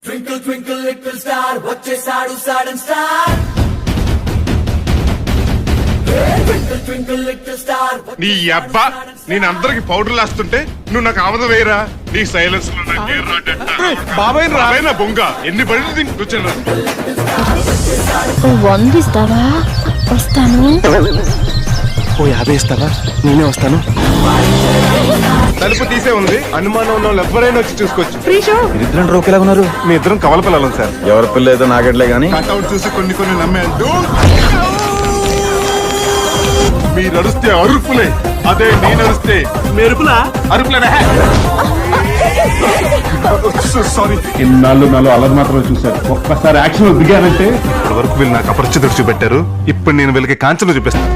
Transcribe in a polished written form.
Twinkle twinkle little star, వచ్చేసాడు sudden star. Twinkle twinkle little star. నీ అబ్బా నేను అందరికి పౌడర్ వేస్తుంటే నువ్వు నాకు ఆమద వేయరా నీ సైలెన్స్ లో బాబాయ్ రాబోయిన బొంగ ఎన్ని పడి కూర్చొని వందిస్తావా? వస్తాను. ఓ 50 ఇస్తావా? నేనే వస్తాను. తలుపు తీసే ఉంది, అనుమానం ఉన్న వాళ్ళు ఎవరైనా వచ్చి చూసుకోవచ్చు. ఇద్దరు రోకేలా ఉన్నారు. మీ ఇద్దరం కవల పిల్లలు సార్. ఎవరి పిల్ల ఏదో నాగట్లే గానీ కట్అవుట్ చూసి కొన్ని నమ్మేద్దు. మీరు అరుస్తే అరుపులే, అదే నేను అరుస్తే మెరుపులా అరుపులే. సారీ, ఇన్నాళ్ళు నాలో అల్లరి మాత్రమే చూశారు. ఒక్కసారి యాక్షన్ దిగారంటే ఇప్పటి వరకు వీళ్ళు నాకు అపరిచితుడు చూపెట్టారు. ఇప్పుడు నేను వీళ్ళకి కాంచెలు చూపిస్తాను.